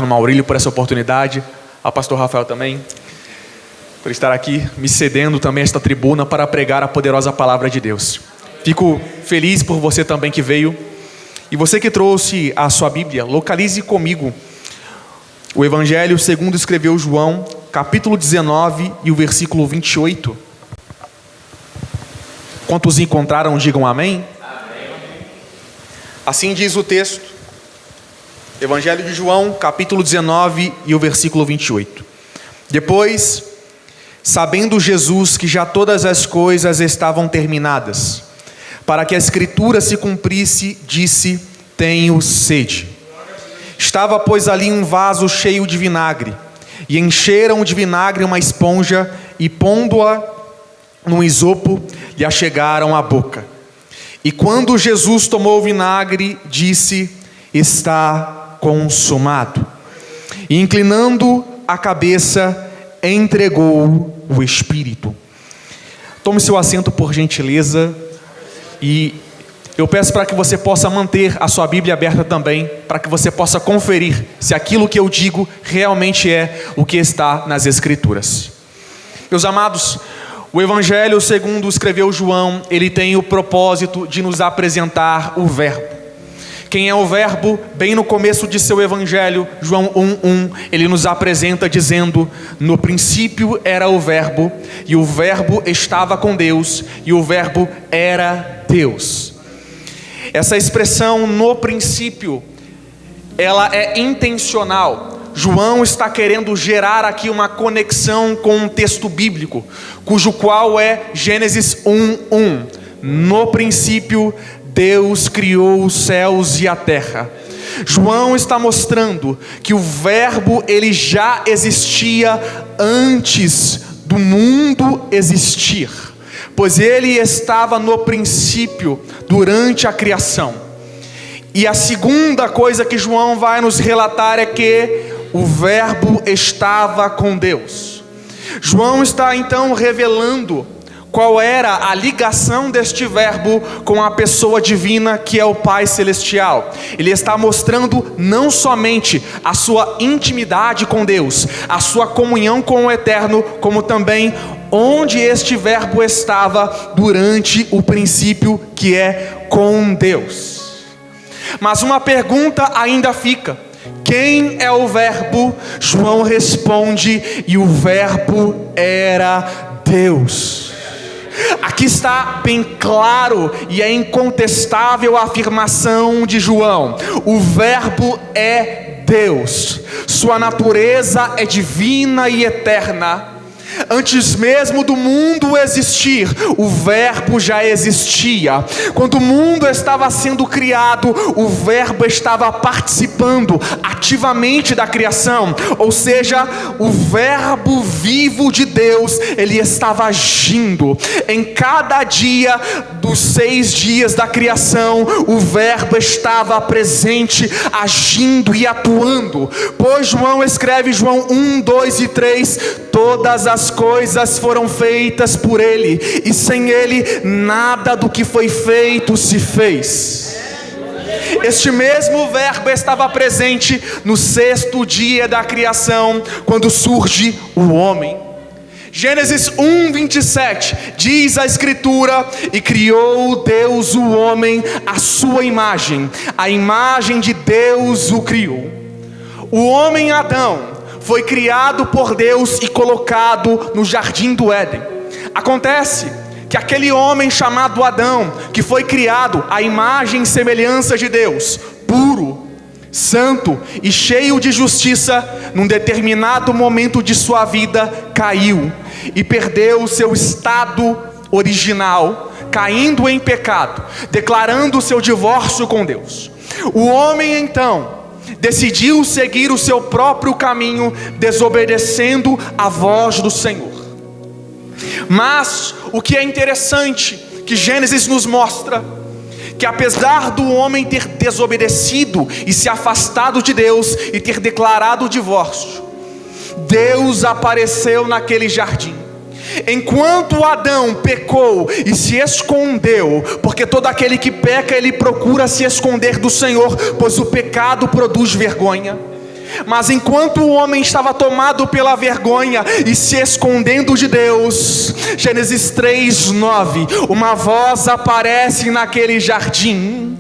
Maurílio por essa oportunidade, ao pastor Rafael também, por estar aqui me cedendo também esta tribuna para pregar a poderosa palavra de Deus. Fico feliz por você também que veio. E você que trouxe a sua Bíblia, localize comigo o Evangelho segundo escreveu João, capítulo 19 e o versículo 28. Quantos encontraram, digam amém. Amém. Assim diz o texto, Evangelho de João, capítulo 19 e o versículo 28. Depois, sabendo Jesus que já todas as coisas estavam terminadas, para que a Escritura se cumprisse, disse: tenho sede. Estava, pois, ali um vaso cheio de vinagre, e encheram de vinagre uma esponja, e pondo-a num isopo, lhe achegaram à boca. E quando Jesus tomou o vinagre, disse: está consumado. E inclinando a cabeça, entregou o Espírito. Tome seu assento, por gentileza, e eu peço para que você possa manter a sua Bíblia aberta também, para que você possa conferir se aquilo que eu digo realmente é o que está nas Escrituras. Meus amados, o Evangelho segundo escreveu João, ele tem o propósito de nos apresentar o Verbo. Quem é o Verbo? Bem no começo de seu Evangelho, João 1:1, ele nos apresenta dizendo: no princípio era o Verbo, e o Verbo estava com Deus, e o Verbo era Deus. Essa expressão no princípio, ela é intencional. João está querendo gerar aqui uma conexão com um texto bíblico, cujo qual é Gênesis 1:1. No princípio, Deus criou os céus e a terra. João está mostrando que o Verbo, ele já existia antes do mundo existir, pois ele estava no princípio, durante a criação. E a segunda coisa que João vai nos relatar é que o Verbo estava com Deus. João está então revelando qual era a ligação deste Verbo com a pessoa divina que é o Pai Celestial. Ele está mostrando não somente a sua intimidade com Deus, a sua comunhão com o Eterno, como também onde este Verbo estava durante o princípio, que é com Deus. Mas uma pergunta ainda fica: quem é o Verbo? João responde: e o Verbo era Deus. Aqui está bem claro e é incontestável a afirmação de João: o Verbo é Deus, sua natureza é divina e eterna. Antes mesmo do mundo existir, o Verbo já existia. Quando o mundo estava sendo criado, o Verbo estava participando ativamente da criação. Ou seja, o Verbo vivo de Deus, ele estava agindo. Em cada dia dos 6 dias da criação, o Verbo estava presente, agindo e atuando. Pois João escreve, João 1, 2 e 3, todas as coisas foram feitas por ele, e sem ele nada do que foi feito se fez. Este mesmo Verbo estava presente no 6º dia da criação, quando surge o homem. Gênesis 1:27 diz a Escritura: e criou Deus o homem à sua imagem, a imagem de Deus o criou. O homem Adão foi criado por Deus e colocado no jardim do Éden. Acontece que aquele homem chamado Adão, que foi criado à imagem e semelhança de Deus, puro, santo e cheio de justiça, num determinado momento de sua vida caiu e perdeu o seu estado original, caindo em pecado, declarando o seu divórcio com Deus. O homem então decidiu seguir o seu próprio caminho, desobedecendo a voz do Senhor. Mas o que é interessante, que Gênesis nos mostra, que apesar do homem ter desobedecido e se afastado de Deus e ter declarado o divórcio, Deus apareceu naquele jardim. Enquanto Adão pecou e se escondeu, porque todo aquele que peca, ele procura se esconder do Senhor, pois o pecado produz vergonha. Mas enquanto o homem estava tomado pela vergonha e se escondendo de Deus, Gênesis 3:9, uma voz aparece naquele jardim.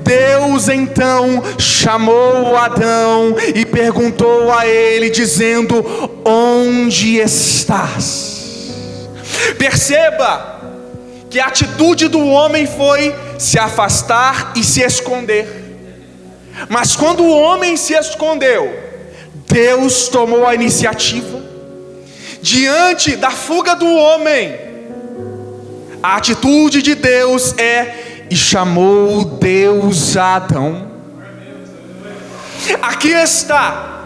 Deus então chamou Adão e perguntou a ele, dizendo: onde estás? Perceba que a atitude do homem foi se afastar e se esconder. Mas quando o homem se escondeu, Deus tomou a iniciativa. Diante da fuga do homem, a atitude de Deus é: e chamou Deus a Adão. Aqui está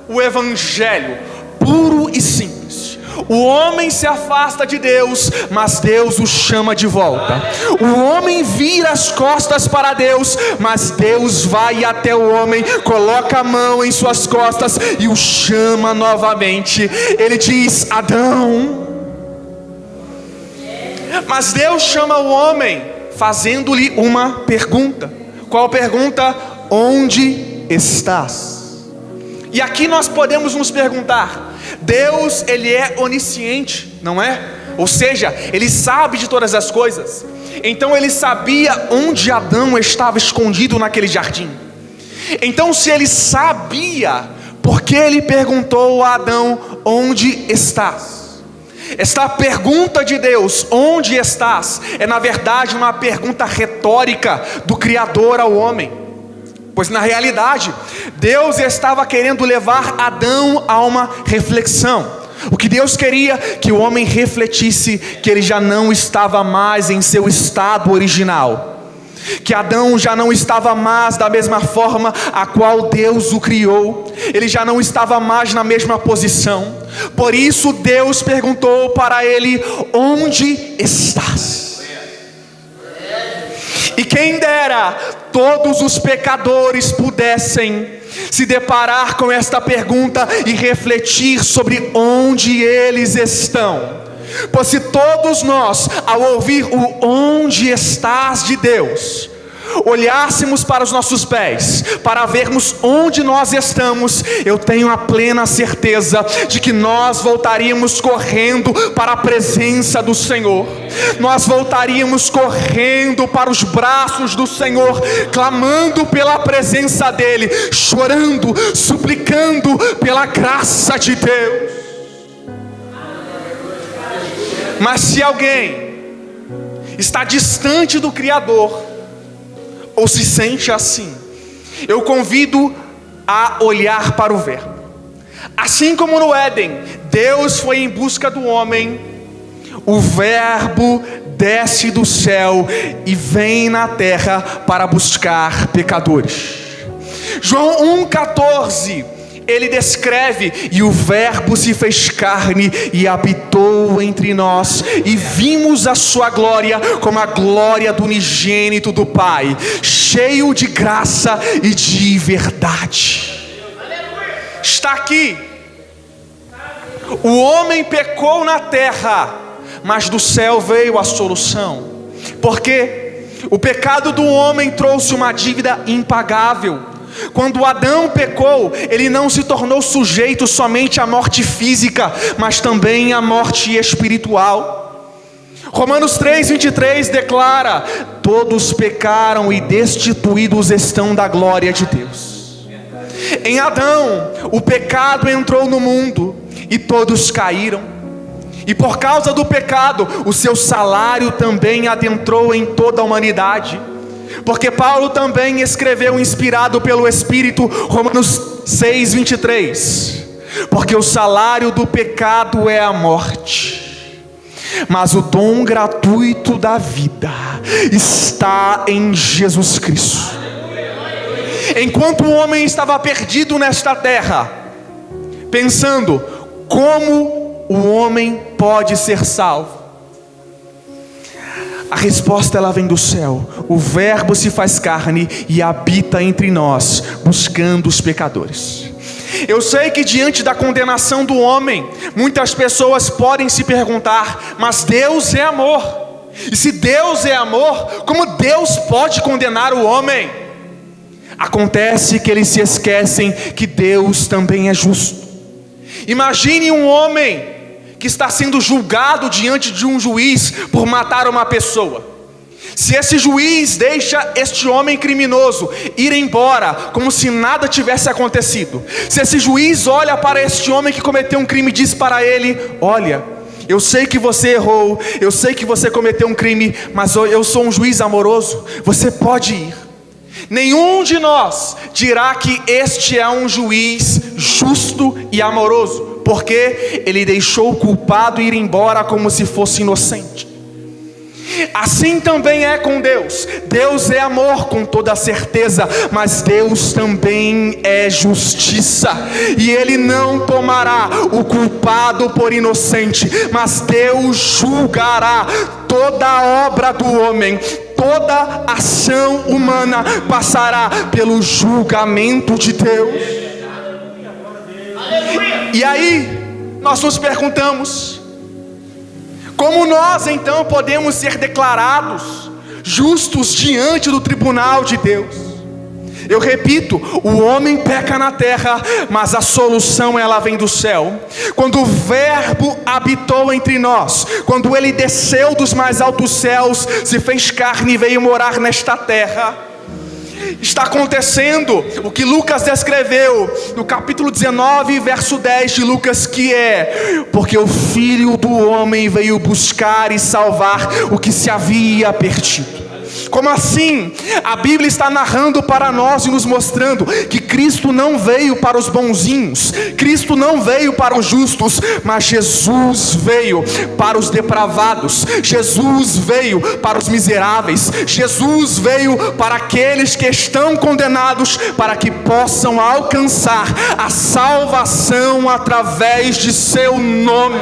o evangelho puro e simples. O homem se afasta de Deus, mas Deus o chama de volta. O homem vira as costas para Deus, mas Deus vai até o homem, coloca a mão em suas costas e o chama novamente. Ele diz: Adão. Mas Deus chama o homem fazendo-lhe uma pergunta. Qual pergunta? Onde estás? E aqui nós podemos nos perguntar: Deus, Ele é onisciente, não é? Ou seja, Ele sabe de todas as coisas. Então Ele sabia onde Adão estava escondido naquele jardim. Então, se Ele sabia, por que Ele perguntou a Adão: onde estás? Esta pergunta de Deus, onde estás, é na verdade uma pergunta retórica do Criador ao homem. Pois na realidade, Deus estava querendo levar Adão a uma reflexão. O que Deus queria? Que o homem refletisse que ele já não estava mais em seu estado original. Que Adão já não estava mais da mesma forma a qual Deus o criou. Ele já não estava mais na mesma posição. Por isso Deus perguntou para ele: onde estás? E quem dera todos os pecadores pudessem se deparar com esta pergunta e refletir sobre onde eles estão. Pois se todos nós, ao ouvir o onde estás de Deus, olhássemos para os nossos pés, para vermos onde nós estamos, eu tenho a plena certeza de que nós voltaríamos correndo para a presença do Senhor. Nós voltaríamos correndo para os braços do Senhor, clamando pela presença dEle, chorando, suplicando pela graça de Deus. Mas se alguém está distante do Criador, ou se sente assim, eu convido a olhar para o Verbo. Assim como no Éden, Deus foi em busca do homem, o Verbo desce do céu e vem na terra para buscar pecadores. João 1,14, ele descreve: e o Verbo se fez carne e habitou entre nós, e vimos a sua glória como a glória do unigênito do Pai, cheio de graça e de verdade. Está aqui. O homem pecou na terra, mas do céu veio a solução. Porque o pecado do homem trouxe uma dívida impagável. Quando Adão pecou, ele não se tornou sujeito somente à morte física, mas também à morte espiritual. Romanos 3,23 declara: todos pecaram e destituídos estão da glória de Deus. Em Adão, o pecado entrou no mundo e todos caíram. E por causa do pecado, o seu salário também adentrou em toda a humanidade. Porque Paulo também escreveu, inspirado pelo Espírito, Romanos 6,23: porque o salário do pecado é a morte, mas o dom gratuito da vida está em Jesus Cristo. Enquanto o homem estava perdido nesta terra, pensando: como o homem pode ser salvo? A resposta, ela vem do céu. O Verbo se faz carne e habita entre nós, buscando os pecadores. Eu sei que diante da condenação do homem, muitas pessoas podem se perguntar: mas Deus é amor. E se Deus é amor, como Deus pode condenar o homem? Acontece que eles se esquecem que Deus também é justo. Imagine um homem que está sendo julgado diante de um juiz por matar uma pessoa. Se esse juiz deixa este homem criminoso ir embora como se nada tivesse acontecido, se esse juiz olha para este homem que cometeu um crime e diz para ele: olha, eu sei que você errou, eu sei que você cometeu um crime, mas eu sou um juiz amoroso, você pode ir. Nenhum de nós dirá que este é um juiz justo e amoroso, porque ele deixou o culpado ir embora como se fosse inocente. Assim também é com Deus. Deus é amor com toda certeza, mas Deus também é justiça, e Ele não tomará o culpado por inocente, mas Deus julgará toda a obra do homem. Toda ação humana passará pelo julgamento de Deus. E aí nós nos perguntamos: como nós então podemos ser declarados justos diante do tribunal de Deus? Eu repito, o homem peca na terra, mas a solução ela vem do céu. Quando o Verbo habitou entre nós, quando Ele desceu dos mais altos céus, se fez carne e veio morar nesta terra, está acontecendo o que Lucas descreveu no capítulo 19, verso 10 de Lucas, que é: porque o Filho do Homem veio buscar e salvar o que se havia perdido. Como assim? A Bíblia está narrando para nós e nos mostrando que Cristo não veio para os bonzinhos, Cristo não veio para os justos, mas Jesus veio para os depravados, Jesus veio para os miseráveis, Jesus veio para aqueles que estão condenados, para que possam alcançar a salvação através de seu nome.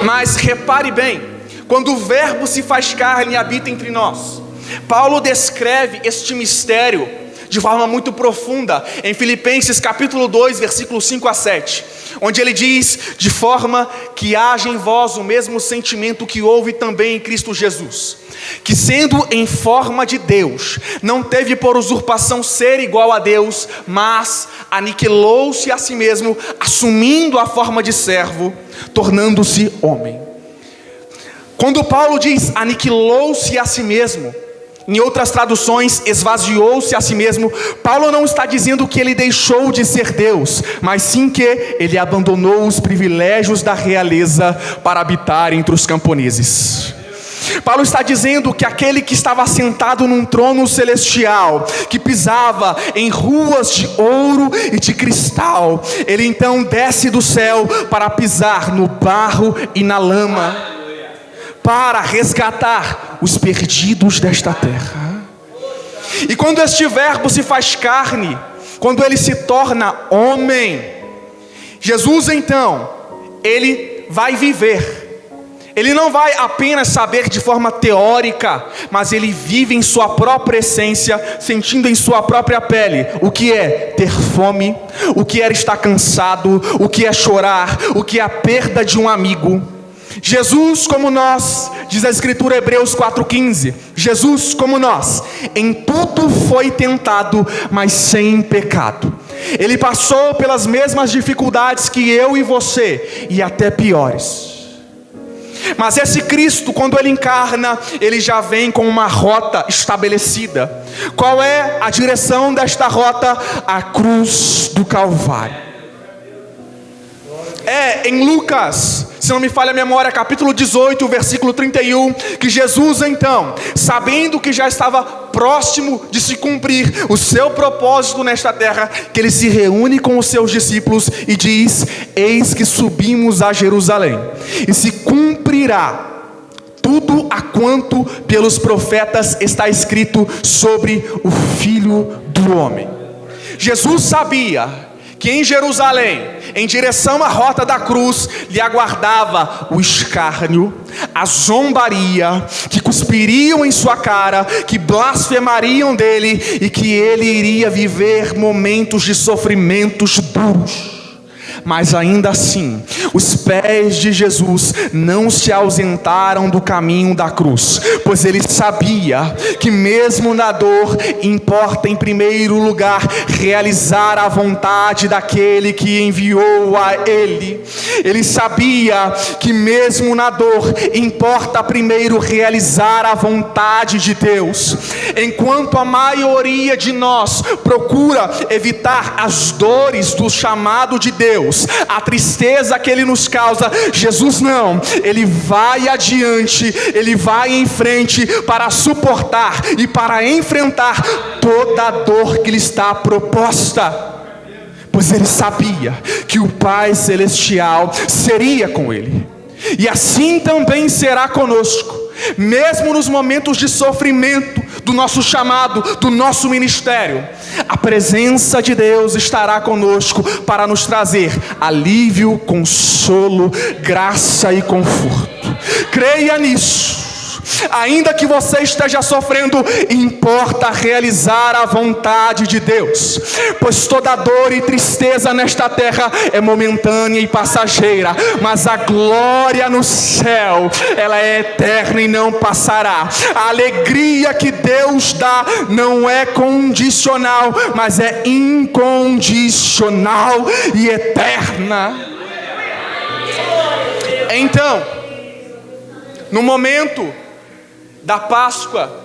Mas repare bem, quando o Verbo se faz carne e habita entre nós, Paulo descreve este mistério de forma muito profunda em Filipenses capítulo 2, versículos 5 a 7, onde ele diz: de forma que haja em vós o mesmo sentimento que houve também em Cristo Jesus, que sendo em forma de Deus, não teve por usurpação ser igual a Deus, mas aniquilou-se a si mesmo, assumindo a forma de servo, tornando-se homem. Quando Paulo diz aniquilou-se a si mesmo, em outras traduções, esvaziou-se a si mesmo, Paulo não está dizendo que ele deixou de ser Deus, mas sim que ele abandonou os privilégios da realeza para habitar entre os camponeses. Paulo está dizendo que aquele que estava sentado num trono celestial, que pisava em ruas de ouro e de cristal, ele então desce do céu para pisar no barro e na lama, para resgatar os perdidos desta terra. E quando este Verbo se faz carne, quando ele se torna homem, Jesus então, ele vai viver. Ele não vai apenas saber de forma teórica, mas ele vive em sua própria essência, sentindo em sua própria pele o que é ter fome, o que é estar cansado, o que é chorar, o que é a perda de um amigo. Jesus como nós, diz a Escritura, Hebreus 4,15, Jesus como nós, em tudo foi tentado, mas sem pecado. Ele passou pelas mesmas dificuldades que eu e você, e até piores. Mas esse Cristo, quando ele encarna, ele já vem com uma rota estabelecida. Qual é a direção desta rota? A cruz do Calvário. É em Lucas, se não me falha a memória, capítulo 18, versículo 31, que Jesus então, sabendo que já estava próximo de se cumprir o seu propósito nesta terra, que ele se reúne com os seus discípulos e diz: eis que subimos a Jerusalém, e se cumprirá tudo a quanto pelos profetas está escrito sobre o Filho do Homem. Jesus sabia que em Jerusalém, em direção à rota da cruz, lhe aguardava o escárnio, a zombaria, que cuspiriam em sua cara, que blasfemariam dele, e que ele iria viver momentos de sofrimentos duros. Mas ainda assim, Os pés de Jesus não se ausentaram do caminho da cruz, pois ele sabia que mesmo na dor, importa em primeiro lugar realizar a vontade daquele que enviou a ele. Ele sabia que mesmo na dor, importa primeiro realizar a vontade de Deus. Enquanto a maioria de nós procura evitar as dores do chamado de Deus, a tristeza que ele nos causa, Jesus não, ele vai adiante, ele vai em frente para suportar e para enfrentar toda a dor que lhe está proposta, pois ele sabia que o Pai Celestial seria com ele, e assim também será conosco, mesmo nos momentos de sofrimento do nosso chamado, do nosso ministério. A presença de Deus estará conosco para nos trazer alívio, consolo, graça e conforto. Creia nisso. Ainda que você esteja sofrendo, importa realizar a vontade de Deus, pois toda dor e tristeza nesta terra é momentânea e passageira, mas a glória no céu, ela é eterna e não passará. A alegria que Deus dá não é condicional, mas é incondicional e eterna. Então, no momento da Páscoa,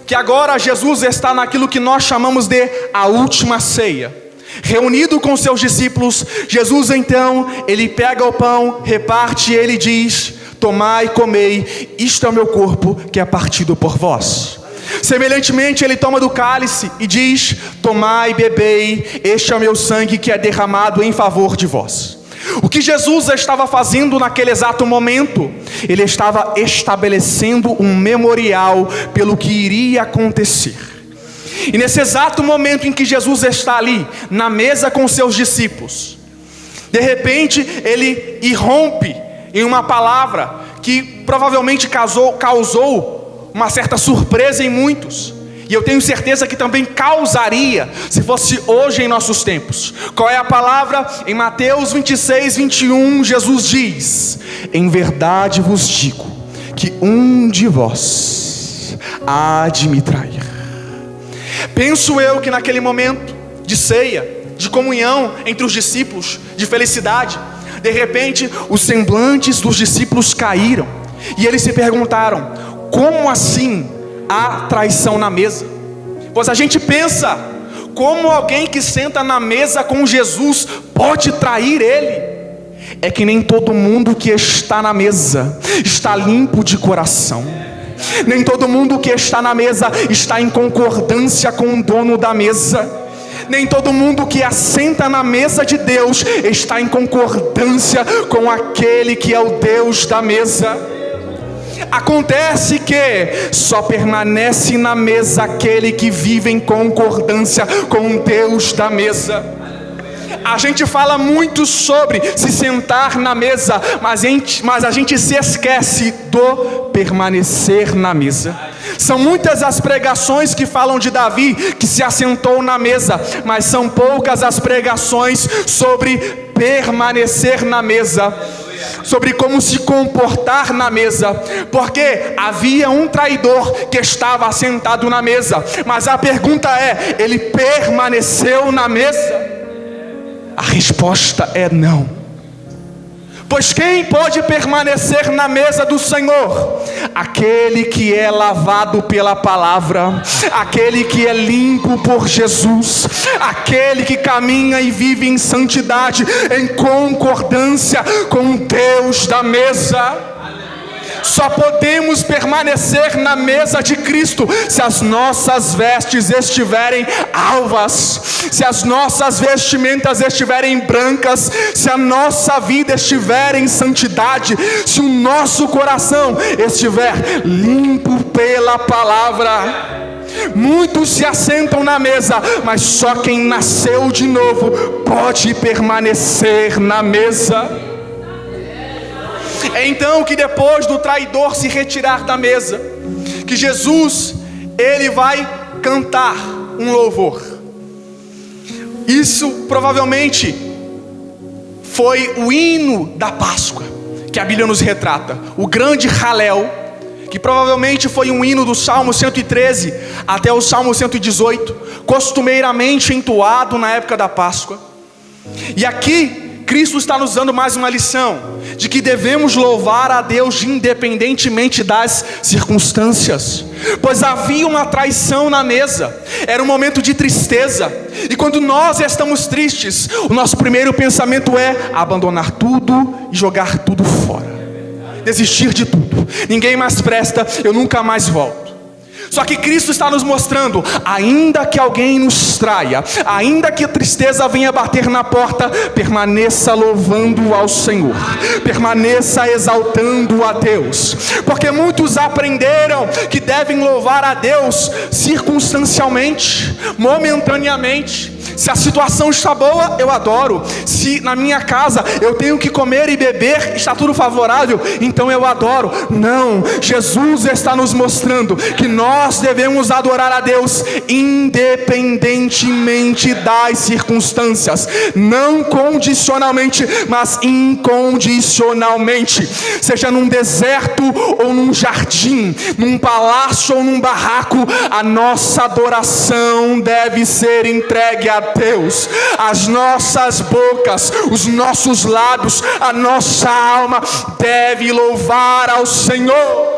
que agora Jesus está naquilo que nós chamamos de a última ceia, reunido com seus discípulos, Jesus então, ele pega o pão, reparte e ele diz: tomai e comei, isto é o meu corpo que é partido por vós. Semelhantemente, ele toma do cálice e diz: tomai e bebei, este é o meu sangue que é derramado em favor de vós. O que Jesus estava fazendo naquele exato momento? Ele estava estabelecendo um memorial pelo que iria acontecer. E nesse exato momento em que Jesus está ali, na mesa com seus discípulos, de repente ele irrompe em uma palavra que provavelmente causou uma certa surpresa em muitos. E eu tenho certeza que também causaria, se fosse hoje em nossos tempos. Qual é a palavra? Em Mateus 26, 21, Jesus diz: em verdade vos digo, que um de vós há de me trair. Penso eu que naquele momento de ceia, de comunhão entre os discípulos, de felicidade, de repente os semblantes dos discípulos caíram. E eles se perguntaram: como assim há traição na mesa? Pois a gente pensa, como alguém que senta na mesa com Jesus pode trair ele? É que nem todo mundo que está na mesa está limpo de coração. Nem todo mundo que está na mesa está em concordância com o dono da mesa. Nem todo mundo que assenta na mesa de Deus está em concordância com aquele que é o Deus da mesa. Acontece que só permanece na mesa aquele que vive em concordância com o Deus da mesa. A gente fala muito sobre se sentar na mesa, mas a gente se esquece do permanecer na mesa. São muitas as pregações que falam de Davi, que se assentou na mesa, mas são poucas as pregações sobre permanecer na mesa, sobre como se comportar na mesa, porque havia um traidor que estava assentado na mesa, mas a pergunta é: ele permaneceu na mesa? A resposta é não. Pois quem pode permanecer na mesa do Senhor? Aquele que é lavado pela palavra, aquele que é limpo por Jesus, aquele que caminha e vive em santidade, em concordância com Deus da mesa. Só podemos permanecer na mesa de Cristo se as nossas vestes estiverem alvas, se as nossas vestimentas estiverem brancas, se a nossa vida estiver em santidade, se o nosso coração estiver limpo pela palavra. Muitos se assentam na mesa, mas só quem nasceu de novo pode permanecer na mesa. É então que depois do traidor se retirar da mesa, que Jesus, ele vai cantar um louvor. Isso provavelmente foi o hino da Páscoa, que a Bíblia nos retrata, o grande Halel, que provavelmente foi um hino do Salmo 113 até o Salmo 118, costumeiramente entoado na época da Páscoa. E aqui Cristo está nos dando mais uma lição, de que devemos louvar a Deus independentemente das circunstâncias, pois havia uma traição na mesa, era um momento de tristeza, e quando nós estamos tristes, o nosso primeiro pensamento é abandonar tudo e jogar tudo fora, desistir de tudo, ninguém mais presta, eu nunca mais volto. Só que Cristo está nos mostrando, ainda que alguém nos traia, ainda que a tristeza venha bater na porta, permaneça louvando ao Senhor, permaneça exaltando a Deus, porque muitos aprenderam que devem louvar a Deus circunstancialmente, momentaneamente. Se a situação está boa, eu adoro. Se na minha casa eu tenho que comer e beber, está tudo favorável, então eu adoro. Não, Jesus está nos mostrando que nós devemos adorar a Deus independentemente das circunstâncias, não condicionalmente, mas incondicionalmente, seja num deserto ou num jardim, num palácio ou num barraco, a nossa adoração deve ser entregue a Deus. As nossas bocas, os nossos lábios, a nossa alma deve louvar ao Senhor.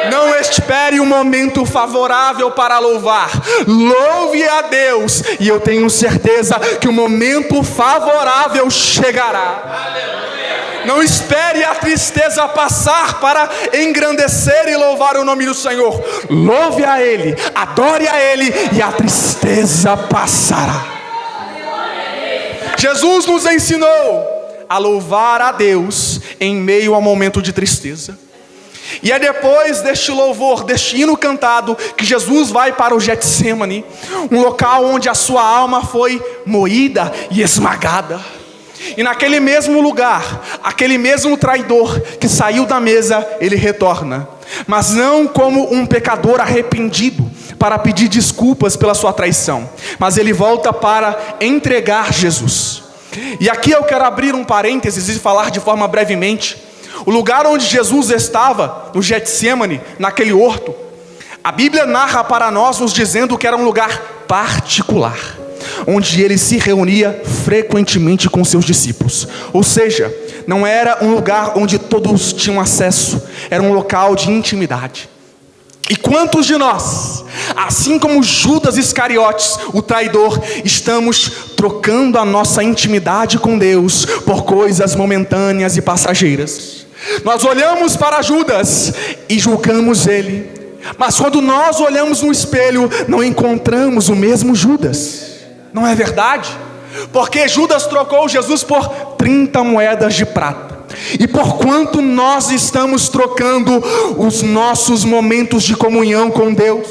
Não espere um momento favorável para louvar, louve a Deus, e eu tenho certeza que o momento favorável chegará. Não espere a tristeza passar para engrandecer e louvar o nome do Senhor. Louve a Ele, adore a Ele, e a tristeza passará. Jesus nos ensinou a louvar a Deus em meio ao momento de tristeza. E é depois deste louvor, deste hino cantado, que Jesus vai para o Getsêmani, um local onde a sua alma foi moída e esmagada. E naquele mesmo lugar, aquele mesmo traidor que saiu da mesa, ele retorna, mas não como um pecador arrependido para pedir desculpas pela sua traição, mas ele volta para entregar Jesus. E aqui eu quero abrir um parênteses e falar de forma brevemente. O lugar onde Jesus estava, no Getsêmani, naquele horto, a Bíblia narra para nós, nos dizendo que era um lugar particular, onde ele se reunia frequentemente com seus discípulos. Ou seja, não era um lugar onde todos tinham acesso, era um local de intimidade. E quantos de nós, assim como Judas Iscariotes, o traidor, estamos trocando a nossa intimidade com Deus por coisas momentâneas e passageiras? Nós olhamos para Judas e julgamos ele, mas quando nós olhamos no espelho, não encontramos o mesmo Judas. Não é verdade? Porque Judas trocou Jesus por 30 moedas de prata. E por quanto nós estamos trocando os nossos momentos de comunhão com Deus?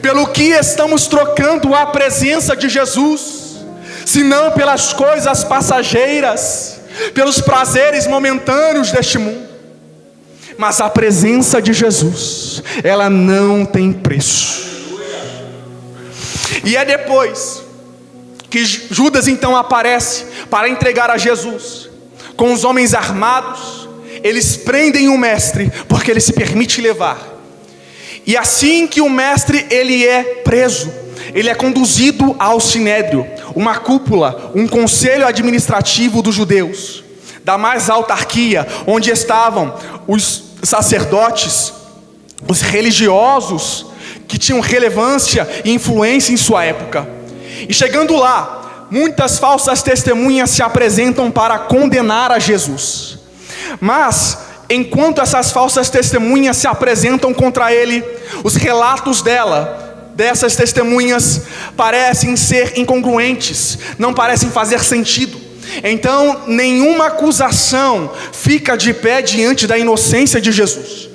Pelo que estamos trocando a presença de Jesus? Se não pelas coisas passageiras, pelos prazeres momentâneos deste mundo. Mas a presença de Jesus, ela não tem preço. E é depois que Judas então aparece para entregar a Jesus, com os homens armados. Eles prendem o mestre, porque ele se permite levar. E assim que o mestre ele é preso, ele é conduzido ao Sinédrio, uma cúpula, um conselho administrativo dos judeus, da mais alta hierarquia, onde estavam os sacerdotes, os religiosos, que tinham relevância e influência em sua época. E chegando lá, muitas falsas testemunhas se apresentam para condenar a Jesus. Mas, enquanto essas falsas testemunhas se apresentam contra ele, os relatos dessas testemunhas, parecem ser incongruentes, não parecem fazer sentido. Então, nenhuma acusação fica de pé diante da inocência de Jesus.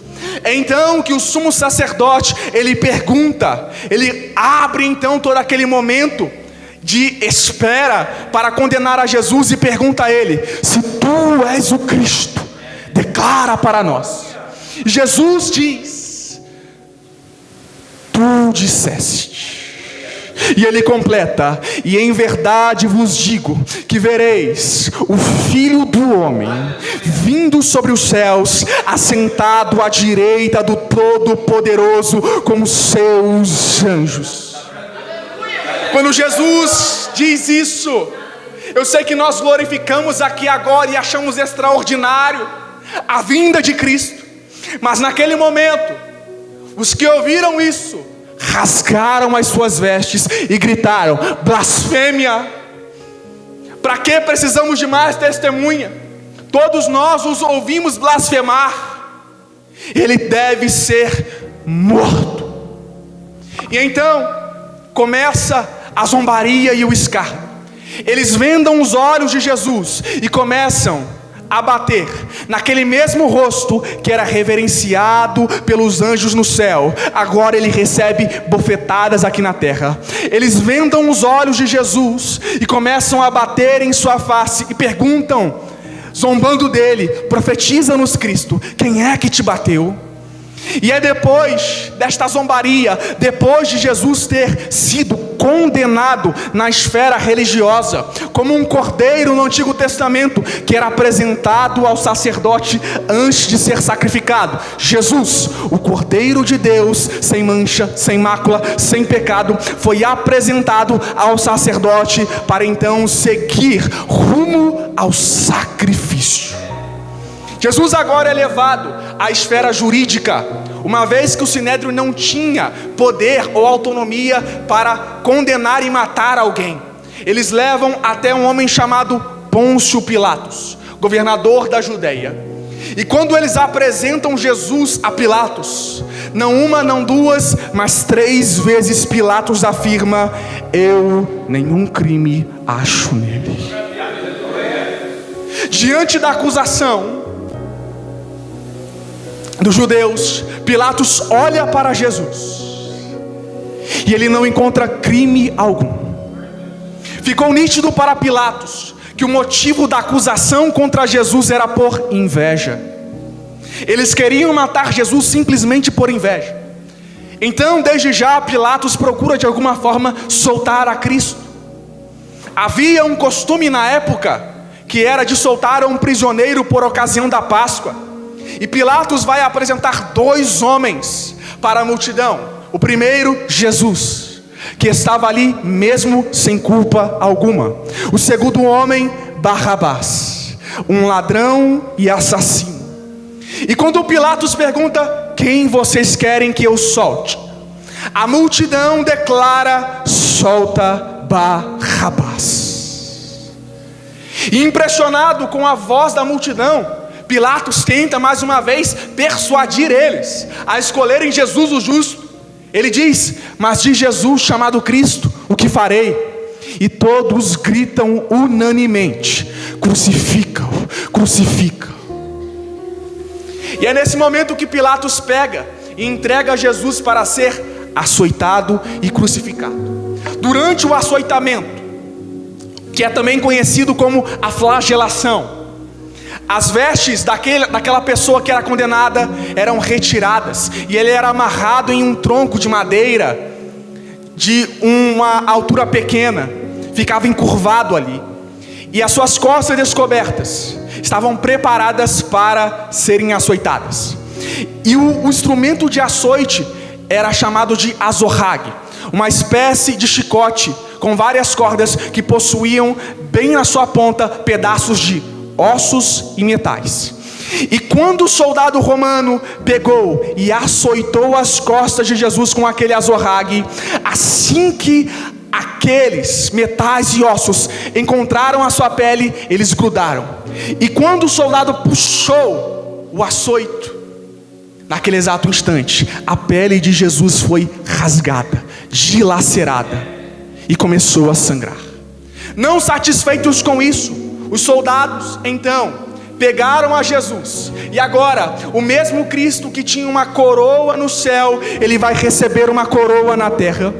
É então que o sumo sacerdote, ele pergunta, ele abre então todo aquele momento de espera para condenar a Jesus e pergunta a ele: se tu és o Cristo, declara para nós. Jesus diz: tu disseste. E ele completa: e em verdade vos digo que vereis o Filho do Homem vindo sobre os céus, assentado à direita do Todo-Poderoso com os seus anjos. Quando Jesus diz isso, eu sei que nós glorificamos aqui agora e achamos extraordinário a vinda de Cristo, mas naquele momento, os que ouviram isso rasgaram as suas vestes e gritaram: blasfêmia! Para que precisamos de mais testemunha? Todos nós os ouvimos blasfemar. Ele deve ser morto. E então começa a zombaria e o escárnio. Eles vendam os olhos de Jesus e começam a bater naquele mesmo rosto que era reverenciado pelos anjos no céu. Agora ele recebe bofetadas aqui na terra. Eles vendam os olhos de Jesus e começam a bater em sua face e perguntam, zombando dele: profetiza-nos, Cristo, quem é que te bateu? E é depois desta zombaria, depois de Jesus ter sido condenado na esfera religiosa, como um cordeiro no Antigo Testamento, que era apresentado ao sacerdote antes de ser sacrificado. Jesus, o Cordeiro de Deus, sem mancha, sem mácula, sem pecado, foi apresentado ao sacerdote para então seguir rumo ao sacrifício. Jesus agora é levado à esfera jurídica, uma vez que o Sinédrio não tinha poder ou autonomia para condenar e matar alguém. Eles levam até um homem chamado Pôncio Pilatos, governador da Judeia. E quando eles apresentam Jesus a Pilatos, não uma, não duas, mas 3 vezes Pilatos afirma: eu nenhum crime acho nele. Diante da acusação dos judeus, Pilatos olha para Jesus e ele não encontra crime algum. Ficou nítido para Pilatos que o motivo da acusação contra Jesus era por inveja. Eles queriam matar Jesus simplesmente por inveja. Então, desde já, Pilatos procura de alguma forma soltar a Cristo. Havia um costume na época que era de soltar um prisioneiro por ocasião da Páscoa. E Pilatos vai apresentar 2 homens para a multidão. O primeiro, Jesus, que estava ali mesmo sem culpa alguma. O segundo homem, Barrabás, um ladrão e assassino. E quando Pilatos pergunta: quem vocês querem que eu solte? A multidão declara: solta Barrabás. E impressionado com a voz da multidão, Pilatos tenta mais uma vez persuadir eles a escolherem Jesus o justo. Ele diz: mas de Jesus chamado Cristo, o que farei? E todos gritam unanimemente: crucifica-o, crucifica-o. E é nesse momento que Pilatos pega e entrega Jesus para ser açoitado e crucificado. Durante o açoitamento, que é também conhecido como a flagelação, as vestes daquela pessoa que era condenada eram retiradas, e ele era amarrado em um tronco de madeira de uma altura pequena, ficava encurvado ali, e as suas costas descobertas estavam preparadas para serem açoitadas. E o instrumento de açoite era chamado de azorrague, uma espécie de chicote com várias cordas que possuíam bem na sua ponta pedaços de ossos e metais. E quando o soldado romano pegou e açoitou as costas de Jesus com aquele azorrague, assim que aqueles metais e ossos encontraram a sua pele, eles grudaram. E quando o soldado puxou o açoito, naquele exato instante, a pele de Jesus foi rasgada, dilacerada, e começou a sangrar. Não satisfeitos com isso, os soldados então pegaram a Jesus, e agora o mesmo Cristo que tinha uma coroa no céu, ele vai receber uma coroa na terra.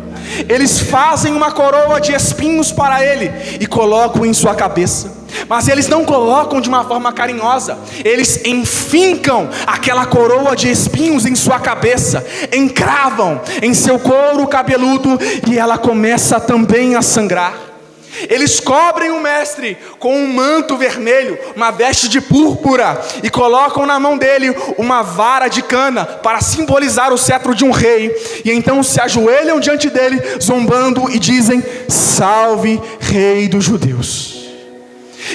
Eles fazem uma coroa de espinhos para ele e colocam em sua cabeça. Mas eles não colocam de uma forma carinhosa, eles enfincam aquela coroa de espinhos em sua cabeça, encravam em seu couro cabeludo e ela começa também a sangrar. Eles cobrem o mestre com um manto vermelho, uma veste de púrpura, e colocam na mão dele uma vara de cana para simbolizar o cetro de um rei. E então se ajoelham diante dele, zombando, e dizem: salve, rei dos judeus.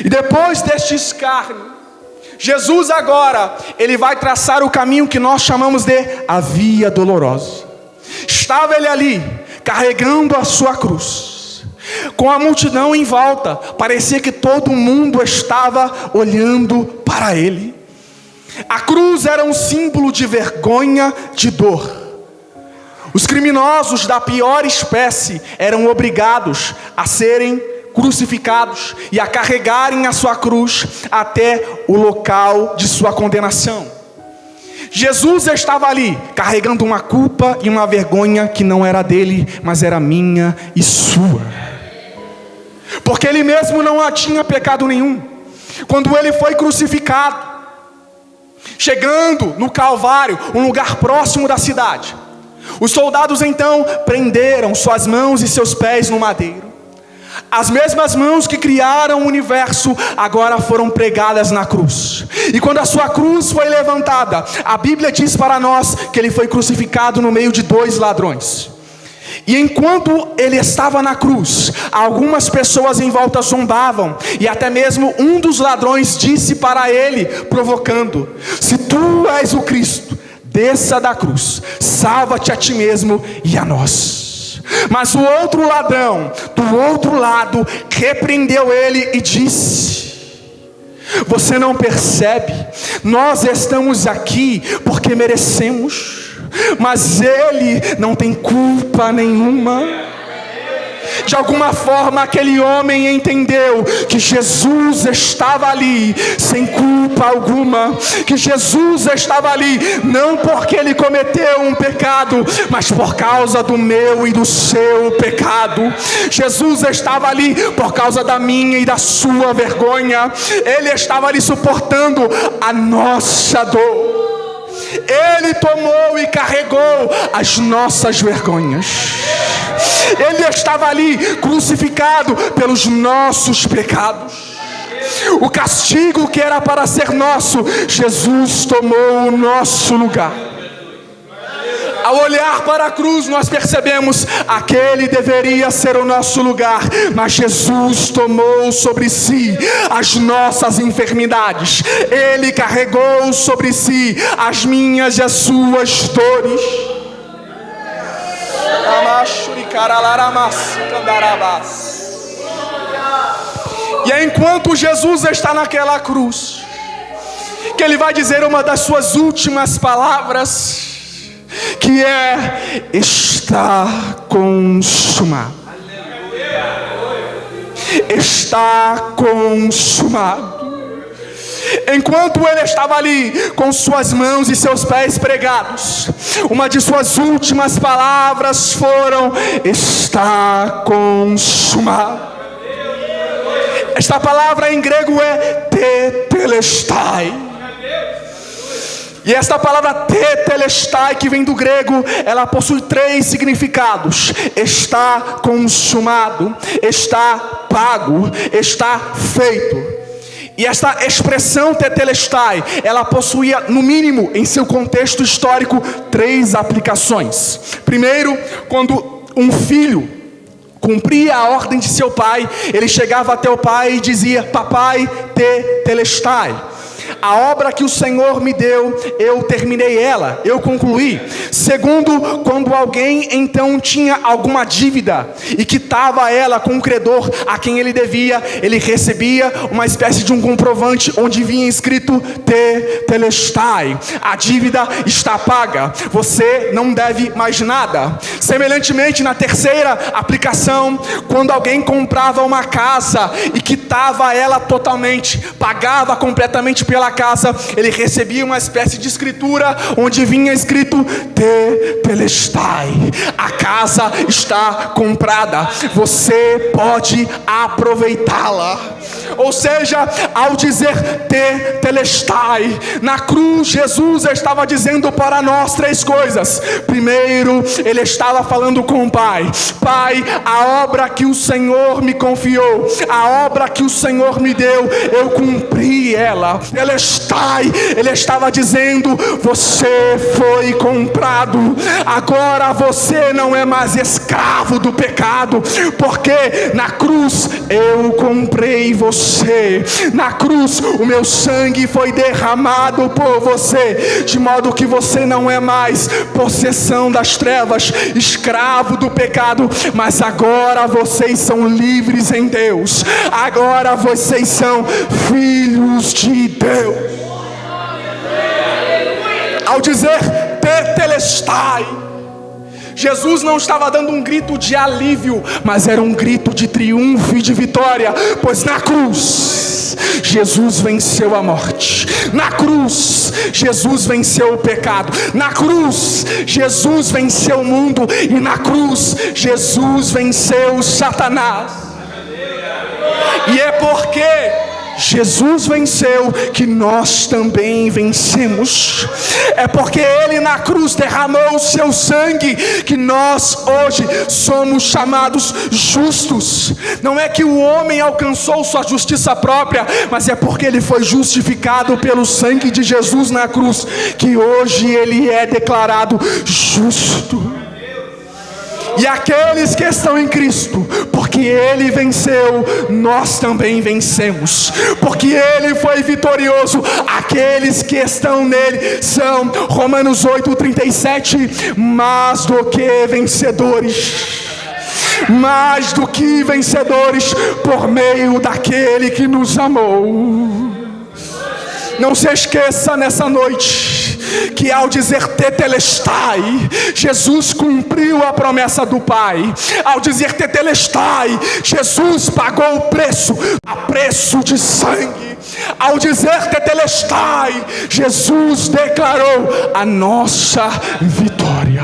E depois deste escárnio, Jesus agora, ele vai traçar o caminho que nós chamamos de a via dolorosa. Estava ele ali, carregando a sua cruz, com a multidão em volta, parecia que todo mundo estava olhando para ele. A cruz era um símbolo de vergonha, de dor. Os criminosos da pior espécie eram obrigados a serem crucificados e a carregarem a sua cruz até o local de sua condenação. Jesus estava ali, carregando uma culpa e uma vergonha que não era dele, mas era minha e sua. Porque ele mesmo não tinha pecado nenhum. Quando ele foi crucificado, chegando no Calvário, um lugar próximo da cidade, os soldados então prenderam suas mãos e seus pés no madeiro. As mesmas mãos que criaram o universo agora foram pregadas na cruz. E quando a sua cruz foi levantada, a Bíblia diz para nós que ele foi crucificado no meio de 2 ladrões. E enquanto ele estava na cruz, algumas pessoas em volta zombavam, e até mesmo um dos ladrões disse para ele, provocando: se tu és o Cristo, desça da cruz, salva-te a ti mesmo e a nós. Mas o outro ladrão, do outro lado, repreendeu ele e disse: você não percebe? Nós estamos aqui porque merecemos, mas ele não tem culpa nenhuma. De alguma forma aquele homem entendeu que Jesus estava ali sem culpa alguma, que Jesus estava ali não porque ele cometeu um pecado, mas por causa do meu e do seu pecado. Jesus estava ali por causa da minha e da sua vergonha. Ele estava ali suportando a nossa dor. Ele tomou e carregou as nossas vergonhas. Ele estava ali crucificado pelos nossos pecados. O castigo que era para ser nosso, Jesus tomou o nosso lugar. Ao olhar para a cruz, nós percebemos: aquele deveria ser o nosso lugar, mas Jesus tomou sobre si as nossas enfermidades. Ele carregou sobre si as minhas e as suas dores. E é enquanto Jesus está naquela cruz que ele vai dizer uma das suas últimas palavras, que é: está consumado. Está consumado. Enquanto ele estava ali com suas mãos e seus pés pregados, uma de suas últimas palavras foram: está consumado. Esta palavra em grego é tetelestai. E esta palavra tetelestai, que vem do grego, ela possui 3 significados: está consumado, está pago, está feito. E esta expressão tetelestai, ela possuía, no mínimo, em seu contexto histórico, 3 aplicações. Primeiro, quando um filho cumpria a ordem de seu pai, ele chegava até o pai e dizia: papai, tetelestai. A obra que o Senhor me deu, eu terminei ela, eu concluí. Segundo, quando alguém então tinha alguma dívida e quitava ela com um credor a quem ele devia, ele recebia uma espécie de um comprovante onde vinha escrito tetelestai: a dívida está paga, você não deve mais nada. Semelhantemente, na terceira aplicação, quando alguém comprava uma casa e quitava ela totalmente, pagava completamente pela casa, ele recebia uma espécie de escritura, onde vinha escrito Tetelestai, a casa está comprada, você pode aproveitá-la. Ou seja, ao dizer Tetelestai, na cruz Jesus estava dizendo para nós três coisas. Primeiro, ele estava falando com o Pai: Pai, a obra que o Senhor me confiou, a obra que o Senhor me deu, eu cumpri ela. Tetelestai, ele estava dizendo: você foi comprado, agora você não é mais escravo do pecado, porque na cruz eu comprei você. Na cruz o meu sangue foi derramado por você, de modo que você não é mais possessão das trevas, escravo do pecado, mas agora vocês são livres em Deus, agora vocês são filhos de Deus. Ao dizer Tetelestai, Jesus não estava dando um grito de alívio, mas era um grito de triunfo e de vitória, pois na cruz Jesus venceu a morte, na cruz Jesus venceu o pecado, na cruz Jesus venceu o mundo, e na cruz Jesus venceu Satanás. E é porque Jesus venceu que nós também vencemos. É porque Ele na cruz derramou o seu sangue que nós hoje somos chamados justos. Não é que o homem alcançou sua justiça própria, mas é porque ele foi justificado pelo sangue de Jesus na cruz, que hoje ele é declarado justo. E aqueles que estão em Cristo, porque Ele venceu, nós também vencemos. Porque Ele foi vitorioso, aqueles que estão nele são, Romanos 8:37, mais do que vencedores. Mais do que vencedores, por meio daquele que nos amou. Não se esqueça nessa noite que ao dizer Tetelestai, Jesus cumpriu a promessa do Pai. Ao dizer Tetelestai, Jesus pagou o preço, a preço de sangue. Ao dizer Tetelestai, Jesus declarou a nossa vitória.